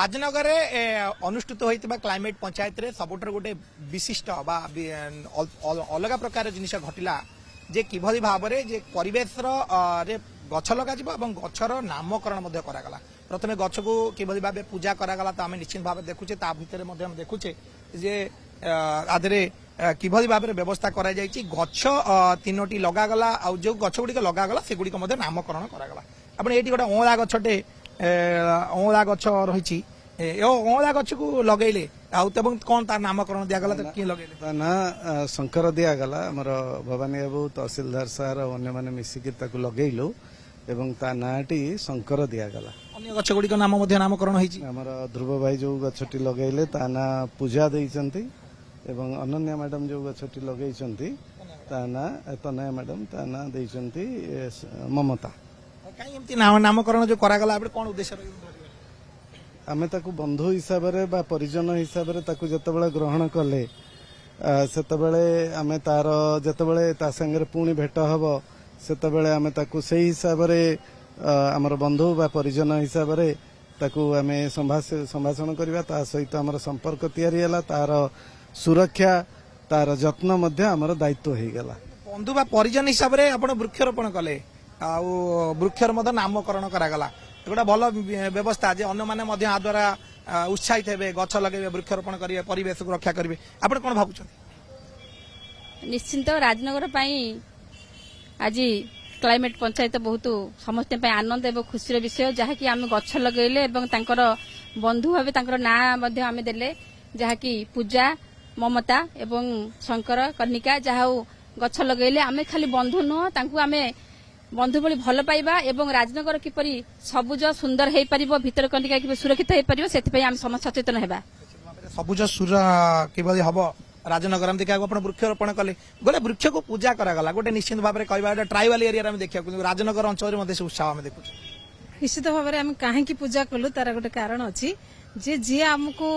राजनगर अनुष्ठित होता क्लाइमेट पंचायत रे सबुठ गोटे विशिष्ट अलग प्रकार जिन घटला जे किभली भाव में परिवेश गछ लग गछर नामकरण करागला प्रथमे गछ को किभली भाव पूजा करागला तो आम निश्चित भाव देखुचे ता भितर देखुचे जे आधे किभली भाव में व्यवस्था करा जायछि गछ तीनोटी लगागला आ जो गछ गुड़िक लगागला से गुड़िक नामकरण करागला आपण एटी गोटे अँला गछटे अँला गछ रही अँला गछ को लगेले कौन तार नामकरण दिगला तो किए लगे ना शंकर दिगला आमर भवानी बाबू तहसिलदार सार अन्य मैंने मिसिकी लगेलु एवं ता नाटी शंकर दिगला अन्य गछ गुड़िक नाम नामकरण आमर ध्रुव भाई जो गछटी लगेले ता ना पूजा देइचंती एवं अनन्या मैडम जो गछटी लगेइचंती ता ना तनया मैडम ता ना देइचंती ममता कहीं एमती नामकरण जो करागला आपन कोन उद्देश्य आमे ताकू बंधु हिसाब रे बा परिजन हिसाब रे ताकू जतबेले ग्रहण कले सेतबेले आमे तार जतबेले ता संगे पुणी भेट हबो सेतबेले आमे ताकू सेही हिसाब रे हमर बंधु बा परिजन हिसाब रे ताकू आमे संभाषण करबा ता सहित हमर संपर्क तयारी हला तार सुरक्षा तार जत्न मध्य हमर दायित्व हो गला बंधु बा परिजन हिसाब रे आपण वृक्षरोपण कले आ वृक्षर नामकरण करागला गोटे भल व्यवस्था जे अन्य माने आ द्वारा उत्साहित हे गछ लगे वृक्षरोपण करेंगे परिवेश को रक्षा करेंगे आपण कौन भावुं निश्चिंत राजनगर आज क्लाइमेट पंचायत बहुत समस्त आनंद एवं खुशी विषय जहाँकि आम गछ लगेले बंधु भाव ना आम देले जहाँकि पूजा ममता एवं शंकर कनिका जहाँ गछ लगेले आम खाली बंधु नुह तांकु आमे बंधु भली भल पाइबा एवं राजनगर किपरि सबुज सुंदर हो पार भितर कनिका कि सुरक्षित हो पार से आम समस्त सचेतन होगा सबुज सुर किभली हम राजनगर देखा वृक्षरोपण कले गोटे वृक्ष को पूजा करागला गोटे निश्चित भाव में कहवा ट्राइबल एरिया देखा राजनगर अंचल में उत्साह आम देखु निश्चित भाव में आम कहीं पूजा कलु तार गोटे कारण अच्छी जे जी आमको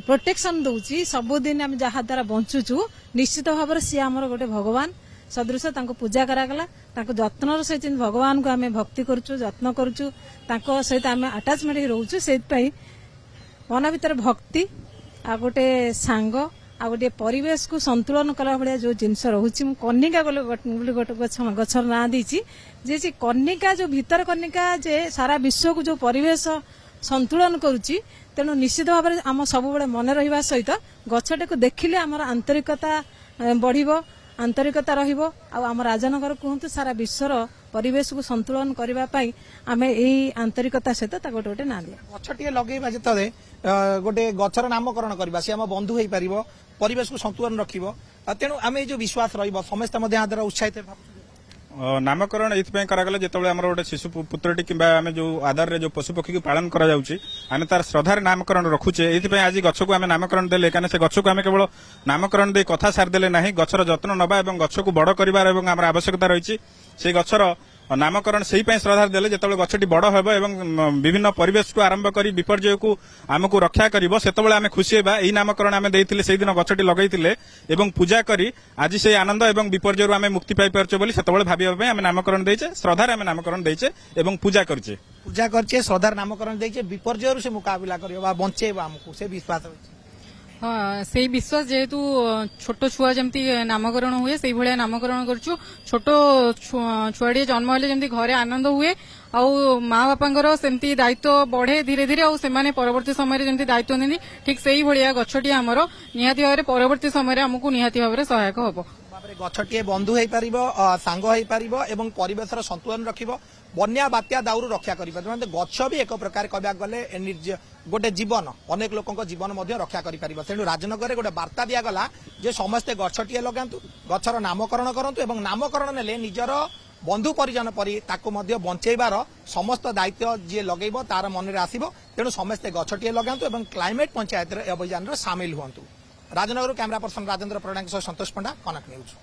प्रोटेक्शन दौची सबुदिन आम जहा द्वारा बंचुचु निश्चित भाव में सी आमर गोटे भगवान सदृश पूजा करागला जत्न सहित भगवान को आम भक्ति करुचु जत्न करुचु सहित आम आटाचमेंट रोचु से मन भीतर भक्ति आ गोटे सांग आ गोटे परिवेश को संतुलन कला भाया जो जिनस रोचे कनिका गोटे गछर ना देची जे कनिका जो भीतर कनिका जे सारा विश्व को जो परिवेश संतुलन करुची तेणु निश्चित भाव में आम सब मन रहा सहित गछटे को देखिले आमर आंतरिकता बढ़िबो आंतरिकता रहिबो आम राजनगर कहतु सारा विश्वर परिवेश को संतुलन करने आम यही आंतरिकता सहित गोटे गोटे ना दिया गछटे लगेबा जतले गोटे गछर नामकरण करबा से आम बंधु हो पार परिवेश को संतुलन रखिबो तेणु आम जो विश्वास रहिबो समस्त द्वारा उत्साहित नामकरण ये करागला जिते आम गोटे शिशु पुत्रटी कि जो आधार रे जो पशु पक्षी को पालन करा आम तार श्रद्धार नामकरण रखुचे ये आज गछ को आम नामकरण देले कहीं से गछ को आम केवल नामकरण दे कथा सारिदेले ना गछर जत्न नवा और गछ को बड़ कर आवश्यकता रही से गछर नामकरण से श्रद्धा देले जिते गछटी बड़ हो विभिन्न परिवेश को आरंभ कर विपर्यय को आमको रक्षा कर से आम खुशी होगा यही नामकरण आम देते से दिन गछटी लगेले पूजा करी आज से आनंद और विपर्यय आम मुक्ति पाई पार्चे बोली से भाविया आम नामकरण देचे श्रद्धार आम नामकरण देचे पूजा करचे श्रद्धार नामकरण देचे विपर्यय से मुकाबला कर बंचेब आमको से विश्वास हाँ से विश्वास जेहेतु छोट छुआ जमती नामकरण हुए से भाया नामकरण करूँ छोट छुआटी जन्म हेले जमती घरे आनंद हुए आउ माँ बापा सेमती दायित्व बढ़े धीरे धीरे और से परवर्ती समय जमती दायित्व नि ठीक से भाया गछटी आमर निहाती भाव परवर्ती समय आमको निहाती भाव सहायक हम गछटे बंधु हो पार सांग हो पार परिवेश संतुलन रखिब बन्या बात्या दाउरू रक्षा कर गछ भी एक प्रकार कहवा गले गोटे जीवन अनेक लोक जीवन रक्षा कर तेणु राजनगर गोटे वार्ता दिगला जे समस्ते गछटे लगातु गछर नामकरण करूँ नामकरण ने निजर बंधु परिजन परी बंचेबार समस्त दायित्व जी लगेब तार मन में आसो तेणु समस्ते गछटे लगातु क्लाइमेट पंचायत अभियान सामिल हुंतु राजनगर कैमरा पर्सन राजेन्द्र प्रधान सतोष पंडा कनक न्यूज।